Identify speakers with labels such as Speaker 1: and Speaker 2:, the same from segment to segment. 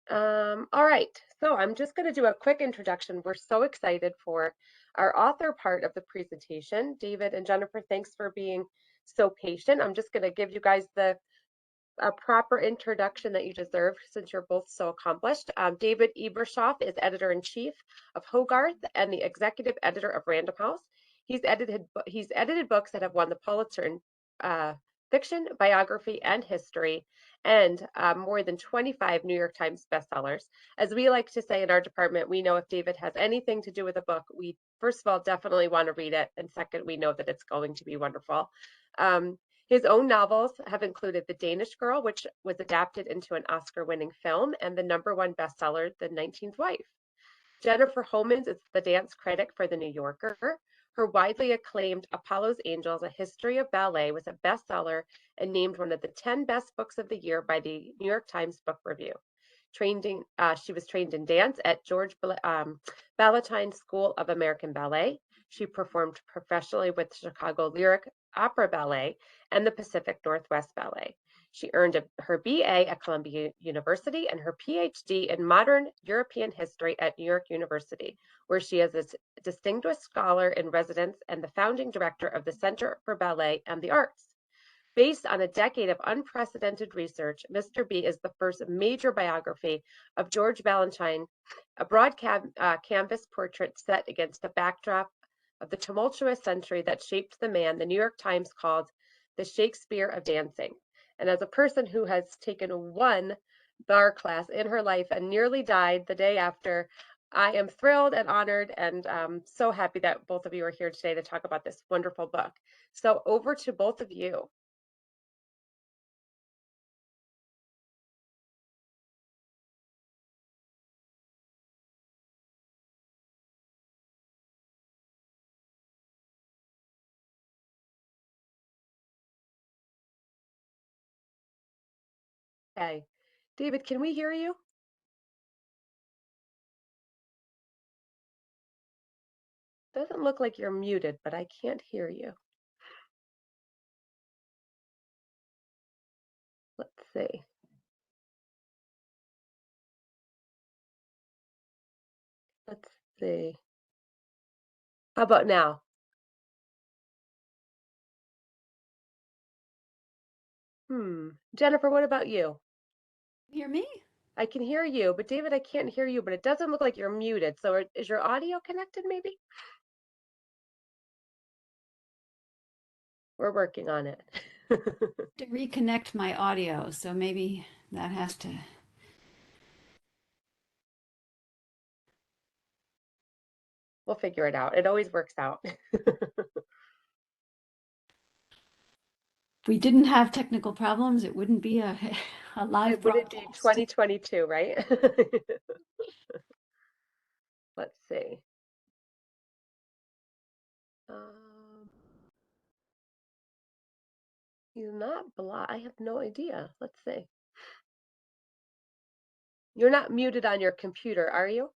Speaker 1: All right, so I'm just going to do a quick introduction. We're so excited for our author part of the presentation. David and Jennifer, thanks for being so patient. I'm just going to give you guys the proper introduction that you deserve since you're both so accomplished. David Ebhersoff is editor-in-chief of Hogarth and the executive editor of Random House. He's edited books that have won the Pulitzer in fiction, biography, and history, and more than 25 New York Times bestsellers. As we like to say in our department, we know if David has anything to do with a book, we first of all definitely want to read it, and second, we know that it's going to be wonderful. Um, his own novels have included The Danish Girl, which was adapted into an Oscar-winning film, and the #1 bestseller, The 19th Wife. Jennifer Homans is the dance critic for The New Yorker. Her widely acclaimed Apollo's Angels, A History of Ballet was a bestseller and named one of the 10 best books of the year by the New York Times Book Review. She was trained in dance at George Balanchine School of American Ballet. She performed professionally with Chicago Lyric Opera Ballet and the Pacific Northwest Ballet. She earned her BA at Columbia University and her PhD in modern European history at New York University, where she is a distinguished scholar in residence and the founding director of the Center for Ballet and the Arts. Based on a decade of unprecedented research, Mr. B is the first major biography of George Balanchine, a broad canvas portrait set against the backdrop of the tumultuous century that shaped the man the New York Times called the Shakespeare of dancing. And as a person who has taken one bar class in her life and nearly died the day after, I am thrilled and honored and so happy that both of you are here today to talk about this wonderful book. So over to both of you. Okay. David, can we hear you? Doesn't look like you're muted, but I can't hear you. Let's see. Let's see. How about now? Jennifer, what about you?
Speaker 2: Hear me?
Speaker 1: I can hear you, but David, I can't hear you, but it doesn't look like you're muted. So is your audio connected maybe? We're working on it.
Speaker 2: To reconnect my audio, so maybe that has to.
Speaker 1: We'll figure it out. It always works out.
Speaker 2: If we didn't have technical problems, it wouldn't be a live
Speaker 1: It wouldn't be
Speaker 2: broadcast.
Speaker 1: 2022, right? Let's see. He's not blocked. I have no idea. Let's see. You're not muted on your computer, are you?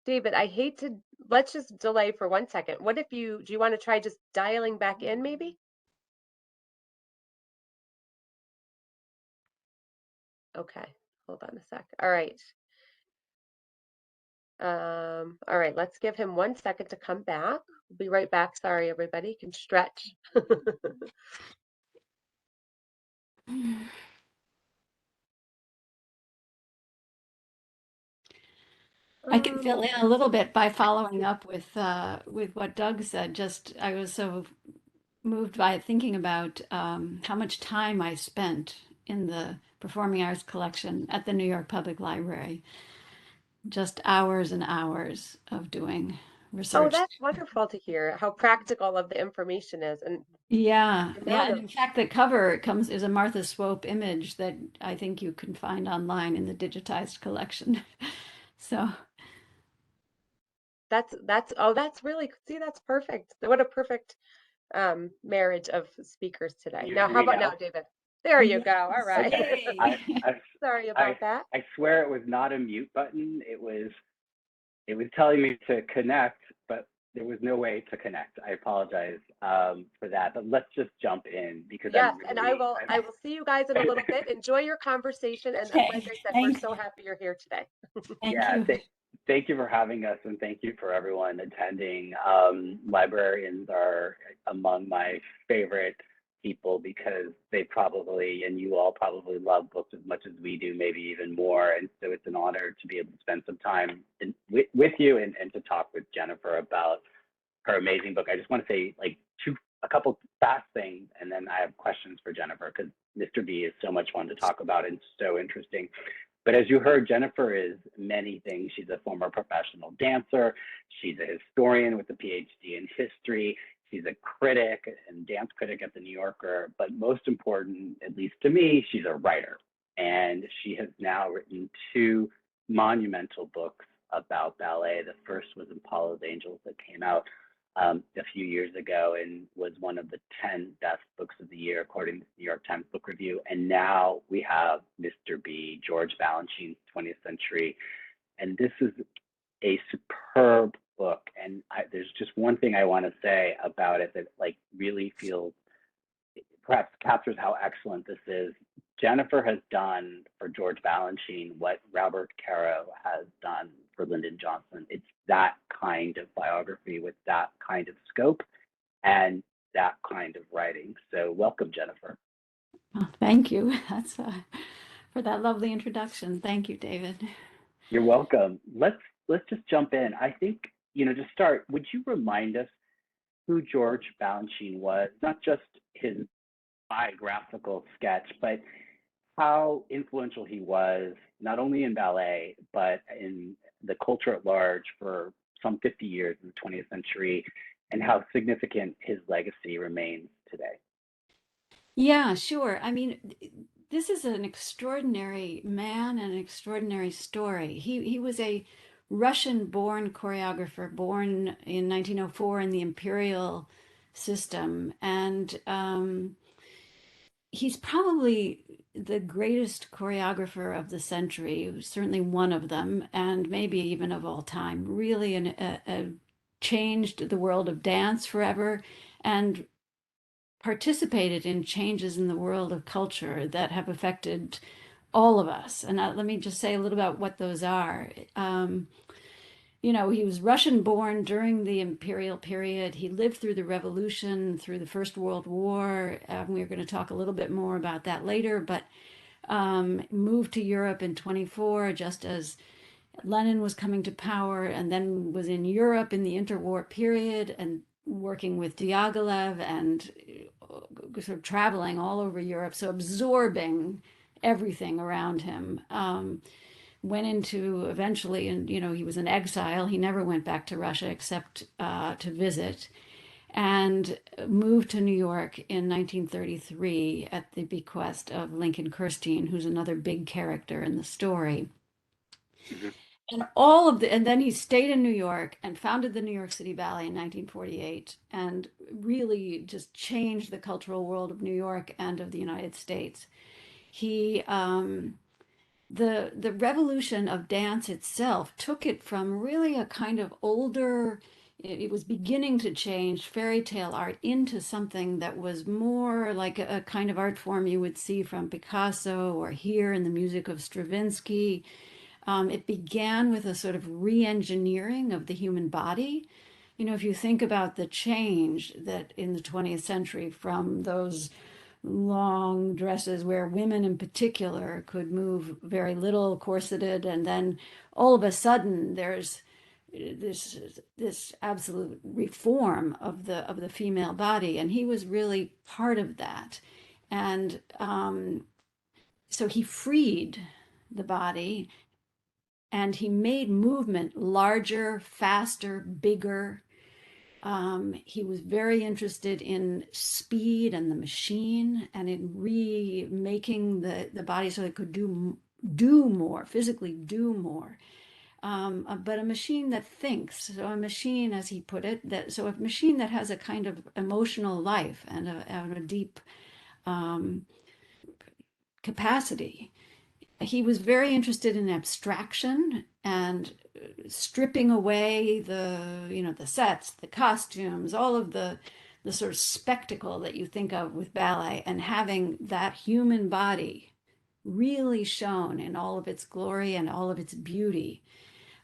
Speaker 1: David, I hate to let's just delay for 1 second. What if do you want to try just dialing back in maybe? Okay, hold on a sec. All right. All right, let's give him 1 second to come back. We'll be right back. Sorry, everybody. You can stretch.
Speaker 2: I can fill in a little bit by following up with what Doug said. Just I was so moved by thinking about how much time I spent in the Performing Arts collection at the New York Public Library. Just hours and hours of doing
Speaker 1: Oh,
Speaker 2: research.
Speaker 1: that's wonderful to hear how practical of the information is and
Speaker 2: Yeah,
Speaker 1: the
Speaker 2: yeah,
Speaker 1: amount
Speaker 2: and
Speaker 1: of
Speaker 2: in fact, the cover comes is a Martha Swope image that I think you can find online in the digitized collection. So,
Speaker 1: that's really see that's perfect. What a perfect marriage of speakers today.
Speaker 3: You
Speaker 1: Now,
Speaker 3: hear
Speaker 1: how
Speaker 3: me
Speaker 1: about now,
Speaker 3: now?
Speaker 1: David? There you go. All
Speaker 2: yes,
Speaker 1: right.
Speaker 3: Okay. I,
Speaker 2: yay.
Speaker 3: I,
Speaker 1: Sorry
Speaker 3: I,
Speaker 1: about that.
Speaker 3: I swear it was not a mute button. It was telling me to connect, but there was no way to connect. I apologize for that, but let's just jump in because
Speaker 1: Yes, and I will see you guys in a little bit. Enjoy your conversation, and like
Speaker 2: Okay,
Speaker 1: I said, we're
Speaker 2: thank
Speaker 1: so happy you're here today.
Speaker 2: thank
Speaker 3: yeah,
Speaker 2: you.
Speaker 3: thank you for having us, and thank you for everyone attending. Librarians are among my favorite people because they probably, and you all probably love books as much as we do, maybe even more. And so it's an honor to be able to spend some time with you and to talk with Jennifer about her amazing book. I just want to say like a couple fast things, and then I have questions for Jennifer because Mr. B is so much fun to talk about and so interesting. But as you heard, Jennifer is many things. She's a former professional dancer. She's a historian with a PhD in history. She's a critic and dance critic at the New Yorker. But most important, at least to me, she's a writer. And she has now written two monumental books about ballet. The first was Impala's Angels that came out a few years ago and was one of the 10 best books of the year, according to the New York Times Book Review. And now we have Mr. B, George Balanchine's 20th Century. And this is a superb book. And there's just one thing I want to say about it that like really feels, perhaps captures how excellent this is. Jennifer has done for George Balanchine what Robert Caro has done for Lyndon Johnson. It's that kind of biography with that kind of scope and that kind of writing. So welcome, Jennifer.
Speaker 2: Oh, thank you. That's for that lovely introduction. Thank you, David.
Speaker 3: You're welcome. Let's just jump in. I think, to start, would you remind us who George Balanchine was? Not just his biographical sketch, but how influential he was, not only in ballet, but in the culture at large for some 50 years in the 20th century, and how significant his legacy remains today.
Speaker 2: Yeah, sure. I mean, this is an extraordinary man and an extraordinary story. He was a Russian-born choreographer, born in 1904 in the imperial system, and he's probably the greatest choreographer of the century, certainly one of them, and maybe even of all time. Really changed the world of dance forever and participated in changes in the world of culture that have affected all of us. And let me just say a little about what those are. He was Russian born during the imperial period. He lived through the revolution, through the First World War. We're going to talk a little bit more about that later, but moved to Europe in 24, just as Lenin was coming to power, and then was in Europe in the interwar period and working with Diaghilev and sort of traveling all over Europe, so absorbing everything around him. Went into eventually, and he was in exile. He never went back to Russia except to visit, and moved to New York in 1933 at the bequest of Lincoln Kirstein, who's another big character in the story.
Speaker 3: Mm-hmm.
Speaker 2: And then he stayed in New York and founded the New York City Ballet in 1948, and really just changed the cultural world of New York and of the United States. He the revolution of dance itself took it from really a kind of older, it was beginning to change fairy tale art into something that was more like a kind of art form you would see from Picasso or hear in the music of Stravinsky. It began with a sort of re-engineering of the human body. If you think about the change that in the 20th century from those long dresses where women in particular could move very little, corseted, and then all of a sudden there's this absolute reform of the female body, and he was really part of that. And so he freed the body, and he made movement larger, faster, bigger. He was very interested in speed and the machine, and in remaking the body so it could do more, physically do more. But a machine that thinks, so a machine, as he put it, so a machine that has a kind of emotional life and a deep capacity. He was very interested in abstraction and stripping away the sets, the costumes, all of the sort of spectacle that you think of with ballet, and having that human body really shown in all of its glory and all of its beauty.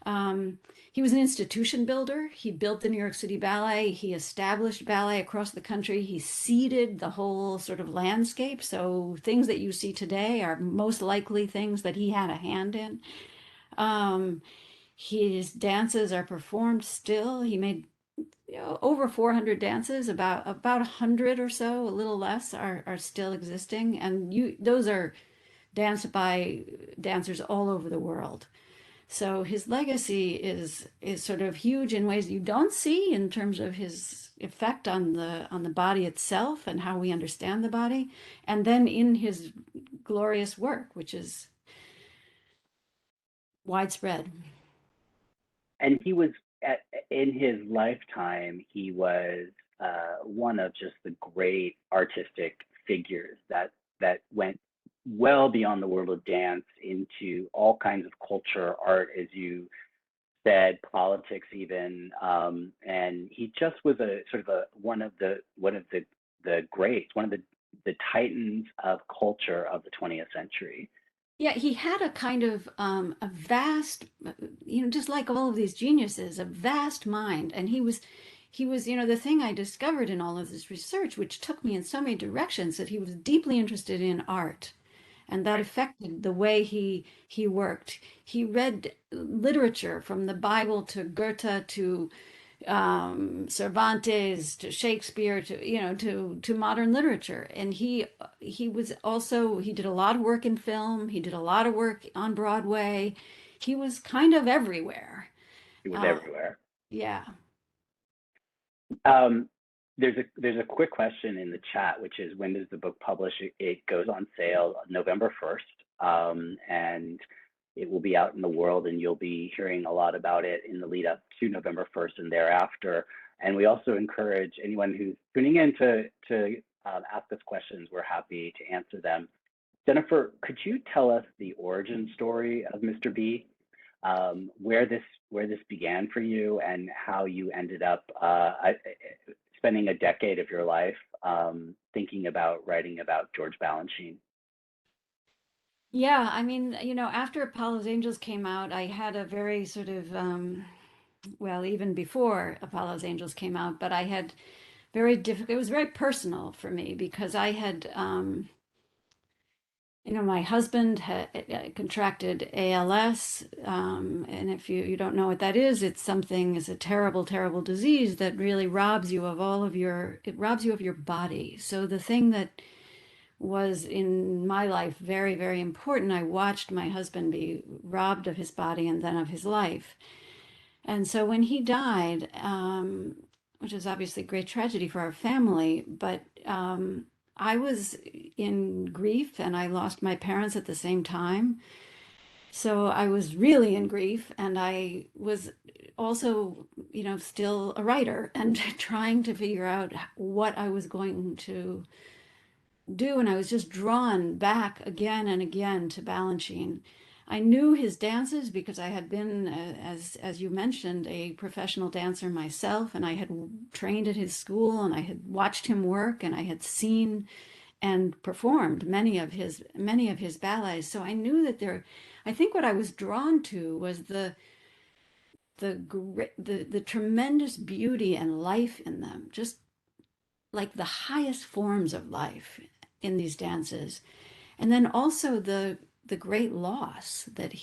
Speaker 2: Um, he was an institution builder. He built the New York City Ballet. He established ballet across the country. He seeded the whole sort of landscape. So things that you see today are most likely things that he had a hand in. Um, his dances are performed still. He made over 400 dances, about 100 or so, a little less, are still existing, and those are danced by dancers all over the world. So his legacy is sort of huge in ways you don't see in terms of his effect on the body itself and how we understand the body, and then in his glorious work, which is widespread.
Speaker 3: And he was in his lifetime, he was one of just the great artistic figures that went well beyond the world of dance into all kinds of culture, art, as you said, politics even, and he just was a sort of one of the greats, one of the titans of culture of the 20th century.
Speaker 2: Yeah, he had a kind of a vast, just like all of these geniuses, a vast mind. And he was, the thing I discovered in all of this research, which took me in so many directions, that he was deeply interested in art. And that affected the way he worked. He read literature from the Bible to Goethe to Cervantes to Shakespeare to modern literature, and he was also, he did a lot of work in film. He did a lot of work on Broadway. He was kind of everywhere.
Speaker 3: He was everywhere.
Speaker 2: Yeah.
Speaker 3: There's a quick question in the chat, which is, when does the book publish? It goes on sale November 1st, and it will be out in the world, and you'll be hearing a lot about it in the lead up to November 1st and thereafter. And we also encourage anyone who's tuning in to ask us questions. We're happy to answer them. Jennifer, could you tell us the origin story of Mr. B? Where this began for you, and how you ended up spending a decade of your life thinking about writing about George Balanchine.
Speaker 2: Yeah, I mean, after Apollo's Angels came out, I had a very sort of, well, even before Apollo's Angels came out, but I had very difficult, it was very personal for me, because I had, my husband had contracted ALS, and if you don't know what that is, it's a terrible, terrible disease that really robs you of it robs you of your body. So the thing that was in my life very, very important, I watched my husband be robbed of his body and then of his life. And so when he died, which is obviously a great tragedy for our family, but I was in grief, and I lost my parents at the same time. So I was really in grief, and I was also, still a writer and trying to figure out what I was going to do. And I was just drawn back again and again to Balanchine. I knew his dances because I had been, as you mentioned, a professional dancer myself, and I had trained at his school, and I had watched him work, and I had seen and performed many of his ballets. So I knew that I think what I was drawn to was the tremendous beauty and life in them, just like the highest forms of life in these dances. And then also the great loss that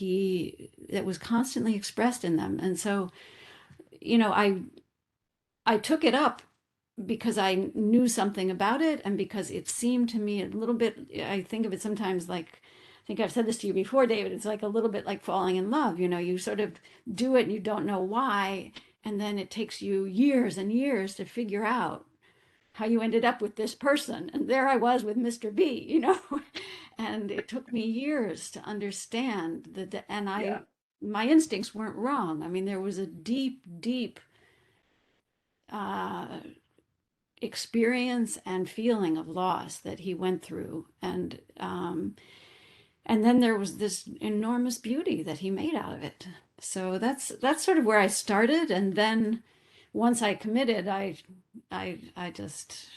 Speaker 2: was constantly expressed in them. And so, I took it up because I knew something about it, and because it seemed to me a little bit, I think of it sometimes like, I think I've said this to you before, David, it's like a little bit like falling in love. You sort of do it and you don't know why, and then it takes you years and years to figure out how you ended up with this person. And there I was with Mr. B, and it took me years to understand that, and my instincts weren't wrong. I mean, there was a deep, deep experience and feeling of loss that he went through. And And then there was this enormous beauty that he made out of it. So that's sort of where I started, and then once I committed, I just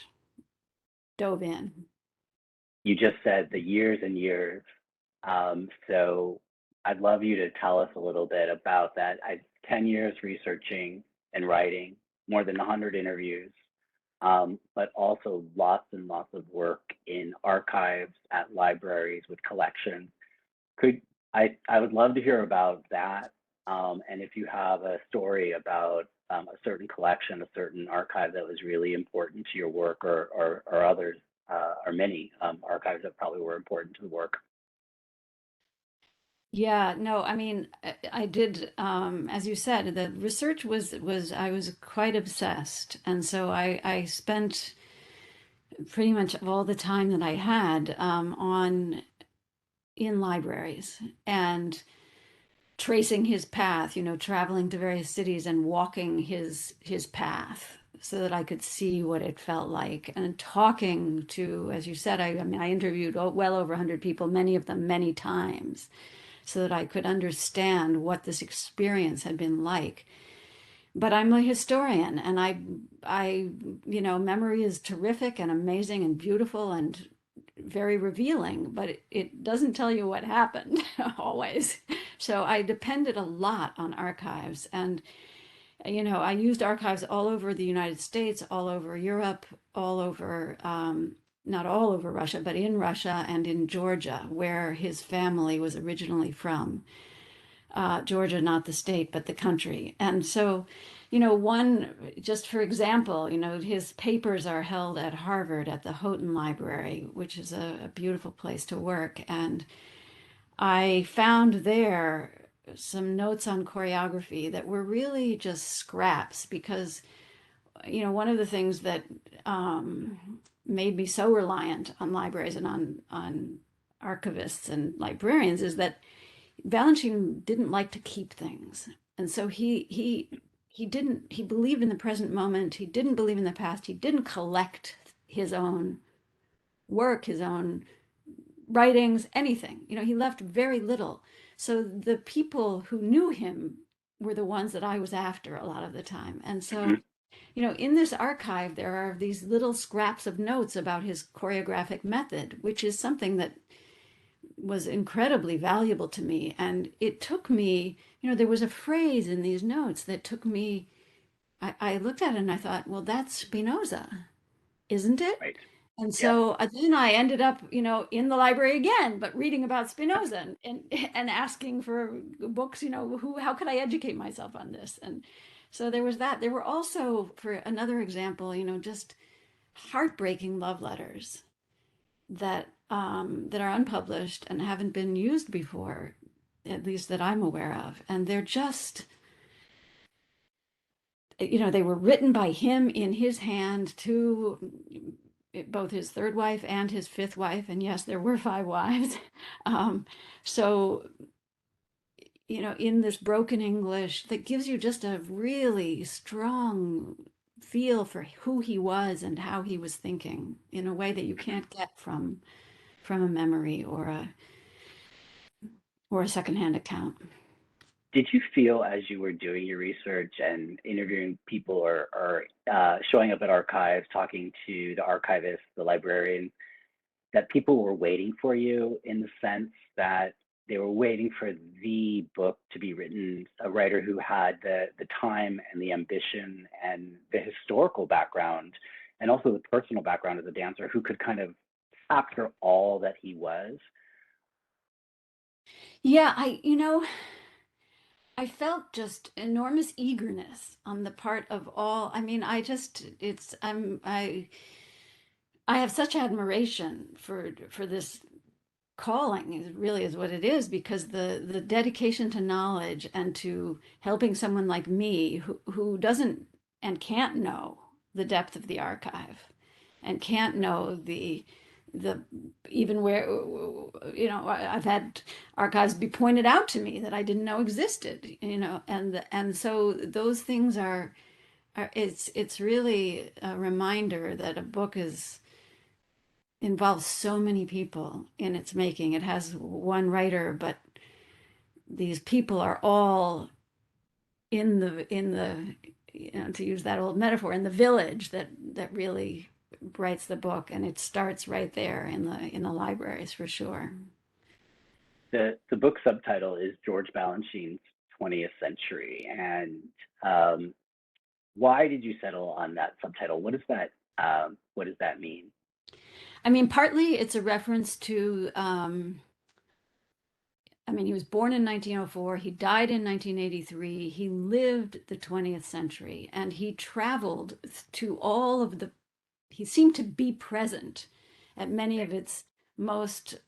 Speaker 2: dove in.
Speaker 3: You just said the years and years. So I'd love you to tell us a little bit about that. 10 years researching and writing, more than 100 interviews, but also lots and lots of work in archives, at libraries, with collections. Could I would love to hear about that, and if you have a story about a certain collection, a certain archive that was really important to your work, or others, or many archives that probably were important to the work.
Speaker 2: Yeah, no, I mean, I did, as you said, the research I was quite obsessed. And so I spent pretty much all the time that I had in libraries and tracing his path, traveling to various cities and walking his path so that I could see what it felt like, and talking to, as you said, I mean, I interviewed well over 100 people, many of them many times, so that I could understand what this experience had been like. But I'm a historian, and memory is terrific and amazing and beautiful and very revealing, but it doesn't tell you what happened always. So I depended a lot on archives, and I used archives all over the United States, all over Europe, all over, not all over Russia, but in Russia and in Georgia, where his family was originally from. Georgia, not the state, but the country. And so, just for example, his papers are held at Harvard at the Houghton Library, which is a beautiful place to work. And I found there some notes on choreography that were really just scraps because, one of the things that made me so reliant on libraries and on archivists and librarians is that Balanchine didn't like to keep things. And so he believed in the present moment. He didn't believe in the past. He didn't collect his own work, his own writings, anything. He left very little. So the people who knew him were the ones that I was after a lot of the time. And so,
Speaker 3: Mhm.
Speaker 2: in this archive, there are these little scraps of notes about his choreographic method, which is something that was incredibly valuable to me. And it took me, there was a phrase in these notes that took me, I looked at it and I thought, well, that's Spinoza, isn't it?
Speaker 3: Right.
Speaker 2: And
Speaker 3: Yes.
Speaker 2: so then I ended up, in the library again, but reading about Spinoza and asking for books, how could I educate myself on this? And so there was that. There were also, for another example, just heartbreaking love letters that are unpublished and haven't been used before, at least that I'm aware of. And they're just, they were written by him in his hand to both his third wife and his fifth wife. And yes, there were five wives. So, in this broken English that gives you just a really strong feel for who he was and how he was thinking in a way that you can't get from a memory or a secondhand account.
Speaker 3: Did you feel as you were doing your research and interviewing people, or showing up at archives, talking to the archivist, the librarian, that people were waiting for you, in the sense that they were waiting for the book to be written, a writer who had the time and the ambition and the historical background, and also the personal background as a dancer, who could kind of capture all that he was?
Speaker 2: Yeah, I felt just enormous eagerness on the part of all. I mean, I have such admiration for this calling, is really is what it is, because the dedication to knowledge and to helping someone like me who doesn't and can't know the depth of the archive and can't know the even where, I've had archives be pointed out to me that I didn't know existed, and so those things are it's really a reminder that a book is involves so many people in its making. It has one writer, but these people are all in the to use that old metaphor, in the village that really writes the book, and it starts right there in the libraries for sure.
Speaker 3: The book subtitle is George Balanchine's 20th Century, and why did you settle on that subtitle? What does that mean?
Speaker 2: I mean, partly it's a reference to I mean, he was born in 1904, he died in 1983, he lived the 20th century, and he traveled to all of the, he seemed to be present at many of its most,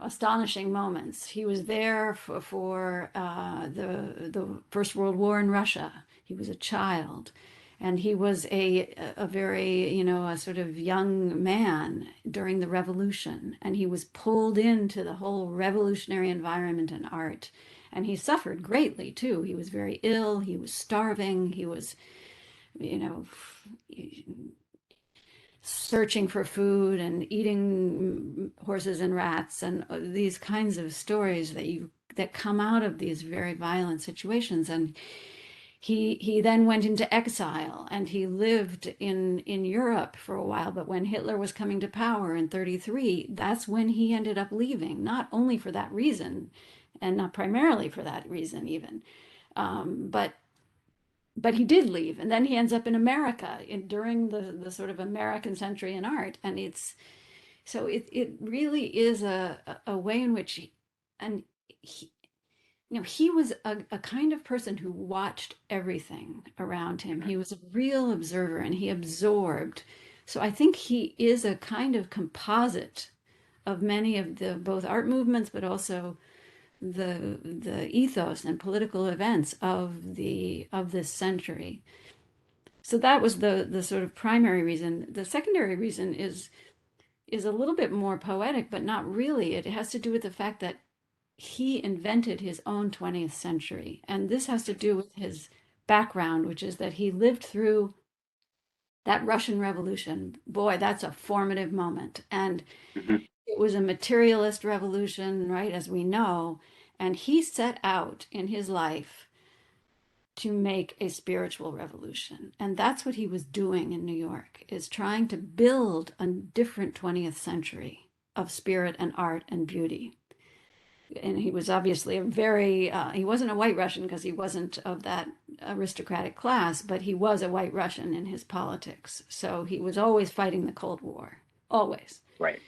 Speaker 2: astonishing moments. He was there for the First World War in Russia. He was a child. And he was a very, a sort of young man during the revolution. And he was pulled into the whole revolutionary environment and art. And he suffered greatly too. He was very ill. He was starving. He was, you know, searching for food and eating horses and rats and these kinds of stories that come out of these very violent situations. And he then went into exile and he lived in Europe for a while. But when Hitler was coming to power in 1933, that's when he ended up leaving, not only for that reason, and not primarily for that reason even, but he did leave, and then he ends up in America during the sort of American century in art, and it really is a way in which and he was a kind of person who watched everything around him. He was a real observer, and he absorbed. So I think he is a kind of composite of many of the both art movements, but also the ethos and political events of this century. So that was the sort of primary reason. The secondary reason is a little bit more poetic, but not really. It has to do with the fact that he invented his own 20th century. And this has to do with his background, which is that he lived through that Russian Revolution. Boy, that's a formative moment. And
Speaker 3: Mhm.
Speaker 2: it was a materialist revolution, right, as we know. And he set out in his life to make a spiritual revolution. And that's what he was doing in New York, is trying to build a different 20th century of spirit and art and beauty. And he was obviously he wasn't a white Russian because he wasn't of that aristocratic class, but he was a white Russian in his politics. So he was always fighting the Cold War, always.
Speaker 3: Right.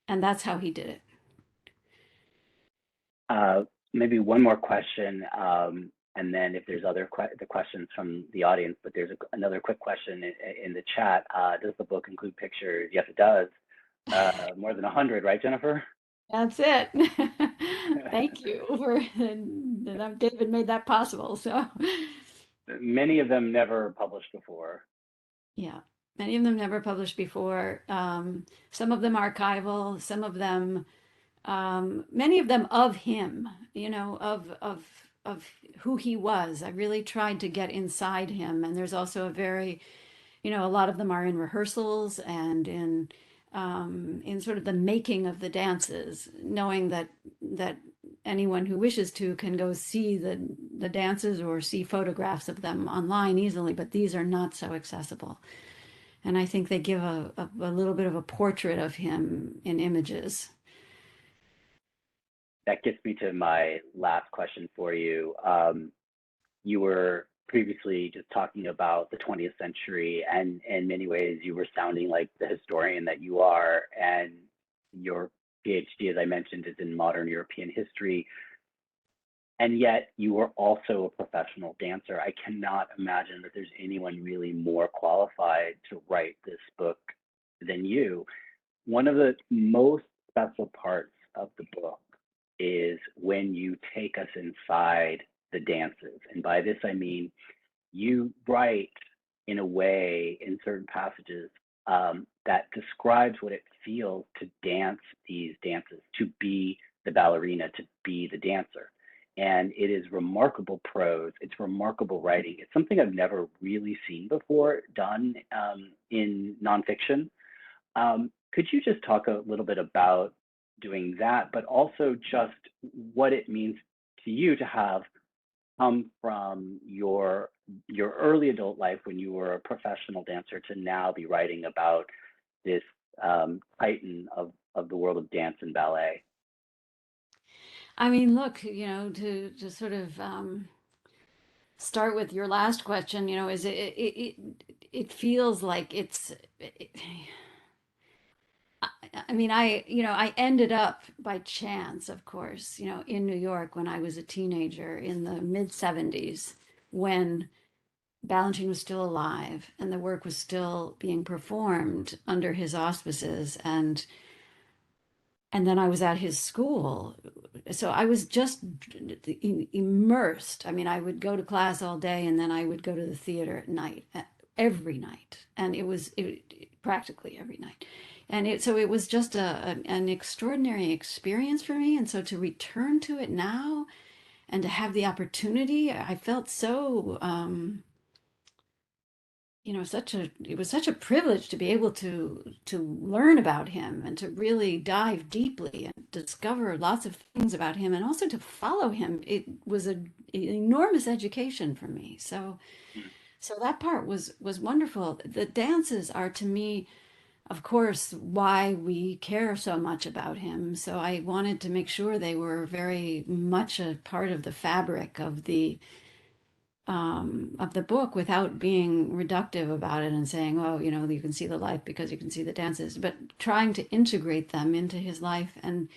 Speaker 2: And that's how he did it.
Speaker 3: Maybe one more question, and then if there's other the questions from the audience, but there's another quick question in the chat. Does the book include pictures? Yes, it does. More than 100, right, Jennifer?
Speaker 2: That's it. Thank you for David made that possible. So
Speaker 3: Many of them never published before.
Speaker 2: yeah, many of them never published before. Some of them archival, some of them, many of them of him, of who he was. I really tried to get inside him. And there's also a lot of them are in rehearsals and in sort of the making of the dances, knowing that anyone who wishes to can go see the dances or see photographs of them online easily, but these are not so accessible. And I think they give a little bit of a portrait of him in images.
Speaker 3: That gets me to my last question for you. You were previously just talking about the 20th century, and in many ways you were sounding like the historian that you are, and your PhD, as I mentioned, is in modern European history, and yet you were also a professional dancer. I cannot imagine that there's anyone really more qualified to write this book than you. One of the most special parts of the book is when you take us inside the dances. And by this, I mean, you write in a way in certain passages that describes what it feels to dance these dances, to be the ballerina, to be the dancer. and it is remarkable prose. It's remarkable writing. It's something I've never really seen before done in nonfiction. Could you just talk a little bit about doing that, but also just what it means to you to have come from your early adult life when you were a professional dancer to now be writing about this titan of the world of dance and ballet?
Speaker 2: I mean, look, to sort of start with your last question, is it feels like I mean, I ended up by chance, of course, in New York when I was a teenager in the mid 70s, when Balanchine was still alive and the work was still being performed under his auspices. And then I was at his school. So I was just immersed. I mean, I would go to class all day and then I would go to the theater at night, every night. And it was practically every night. And so it was just an extraordinary experience for me. And so to return to it now and to have the opportunity, I felt so, it was such a privilege to be able to learn about him and to really dive deeply and discover lots of things about him and also to follow him. It was an enormous education for me. So that part was wonderful. The dances are, to me, of course, why we care so much about him. So I wanted to make sure they were very much a part of the fabric of the book without being reductive about it and saying, oh, you can see the life because you can see the dances, but trying to integrate them into his life and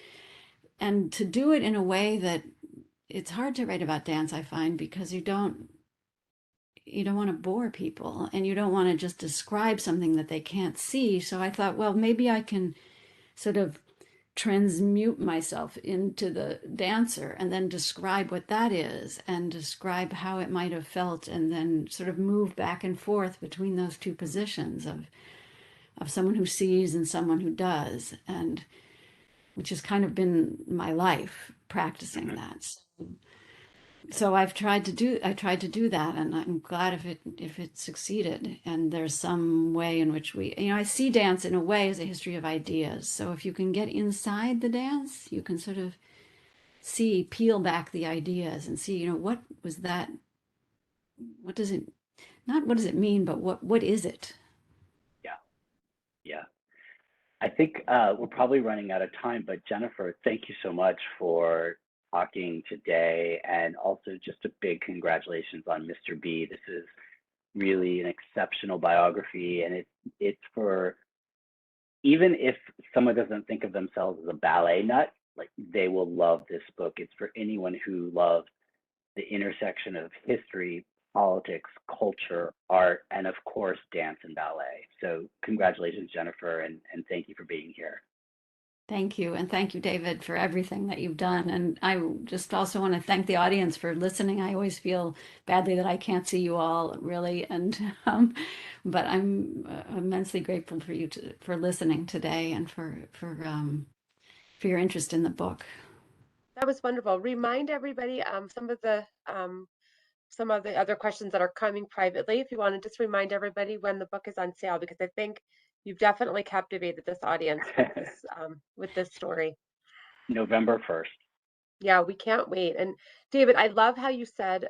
Speaker 2: to do it in a way that it's hard to write about dance, I find, because you don't want to bore people and you don't want to just describe something that they can't see. So I thought, well, maybe I can sort of transmute myself into the dancer and then describe what that is and describe how it might have felt and then sort of move back and forth between those two positions of someone who sees and someone who does, and which has kind of been my life practicing that. So I tried to do that, and I'm glad if it succeeded. And there's some way in which I see dance in a way as a history of ideas. So if you can get inside the dance, you can sort of peel back the ideas and see, what was that? What does it, not what does it mean, but what is it?
Speaker 3: Yeah, yeah. I think we're probably running out of time, but Jennifer, thank you so much for talking today, and also just a big congratulations on Mr. B. This is really an exceptional biography, and it's for, even if someone doesn't think of themselves as a ballet nut, like, they will love this book. It's for anyone who loves the intersection of history, politics, culture, art, and of course, dance and ballet. So congratulations, Jennifer, and thank you for being here.
Speaker 2: Thank you. And thank you, David, for everything that you've done. And I just also want to thank the audience for listening. I always feel badly that I can't see you all, really. But I'm immensely grateful for you for listening today and for your interest in the book.
Speaker 1: That was wonderful. Remind everybody some of the other questions that are coming privately. If you want to just remind everybody when the book is on sale, because I think you've definitely captivated this audience with this story.
Speaker 3: November 1st.
Speaker 1: Yeah, we can't wait. And David, I love how you said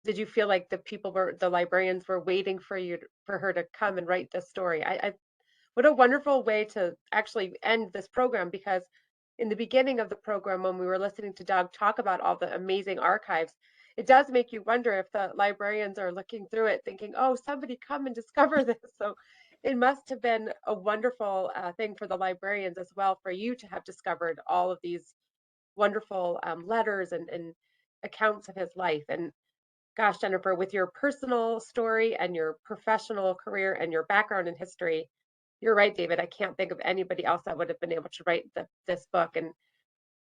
Speaker 1: did you feel like the librarians were waiting for her to come and write this story? What a wonderful way to actually end this program, because in the beginning of the program, when we were listening to Doug talk about all the amazing archives, it does make you wonder if the librarians are looking through it thinking, oh, somebody come and discover this. So it must have been a wonderful thing for the librarians as well, for you to have discovered all of these wonderful letters and accounts of his life. And gosh, Jennifer, with your personal story and your professional career and your background in history, you're right, David. I can't think of anybody else that would have been able to write this book. And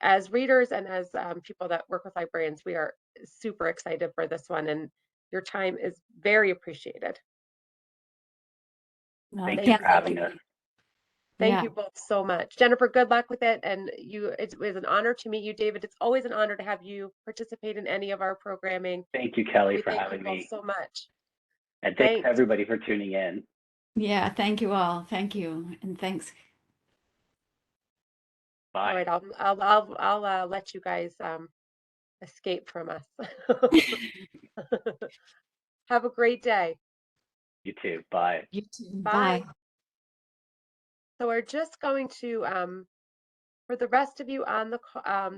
Speaker 1: as readers and as people that work with librarians, we are super excited for this one. And your time is very appreciated.
Speaker 2: Well,
Speaker 3: Thank you for having us.
Speaker 1: Thank
Speaker 2: Yeah.
Speaker 1: you both so much. Jennifer, good luck with it. And it was an honor to meet you, David. It's always an honor to have you participate in any of our programming.
Speaker 3: Thank you, Kelly,
Speaker 1: We
Speaker 3: for
Speaker 1: thank you
Speaker 3: having
Speaker 1: both
Speaker 3: me.
Speaker 1: so much.
Speaker 3: And thanks
Speaker 1: Thanks.
Speaker 3: everybody for tuning in.
Speaker 2: Yeah. Thank you all. Thank you. And thanks.
Speaker 3: Bye.
Speaker 1: All right, I'll let you guys escape from us. Have a great day.
Speaker 3: You too. Bye.
Speaker 2: You too.
Speaker 1: Bye.
Speaker 2: Bye.
Speaker 1: So we're just going to, for the rest of you on the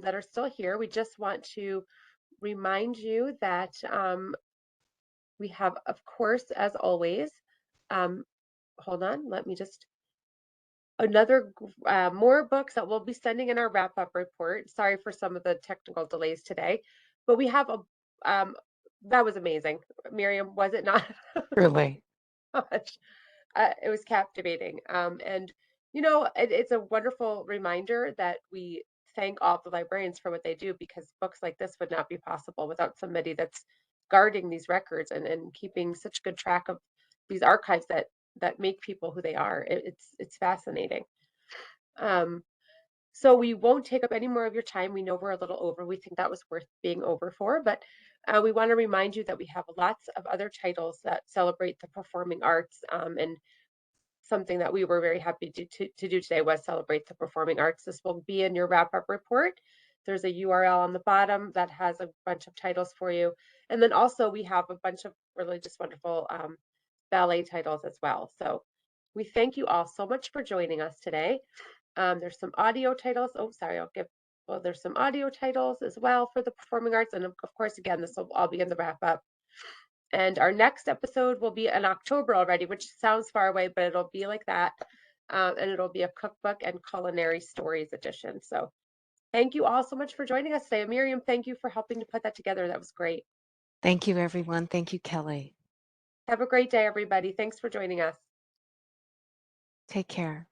Speaker 1: that are still here, we just want to remind you that we have, of course, as always, hold on, let me just, more books that we'll be sending in our wrap-up report. Sorry for some of the technical delays today, but we have that was amazing. Miriam, was it not?
Speaker 4: Truly.
Speaker 1: Gosh, it was captivating. And it's a wonderful reminder that we thank all the librarians for what they do, because books like this would not be possible without somebody that's guarding these records and keeping such good track of these archives that make people who they are. It's fascinating. So we won't take up any more of your time. We know we're a little over. We think that was worth being over for, but we want to remind you that we have lots of other titles that celebrate the performing arts, and something that we were very happy to do today was celebrate the performing arts. This will be in your wrap-up report. There's a URL on the bottom that has a bunch of titles for you. And then also we have a bunch of really just wonderful ballet titles as well. So we thank you all so much for joining us today. There's some audio titles. Oh, sorry, there's some audio titles as well for the performing arts. And of course, again, this will all be in the wrap-up. And our next episode will be in October already, which sounds far away, but it'll be like that. And it'll be a cookbook and culinary stories edition. So thank you all so much for joining us today. Miriam, thank you for helping to put that together. That was great.
Speaker 4: Thank you, everyone. Thank you, Kelly.
Speaker 1: Have a great day, everybody. Thanks for joining us.
Speaker 4: Take care.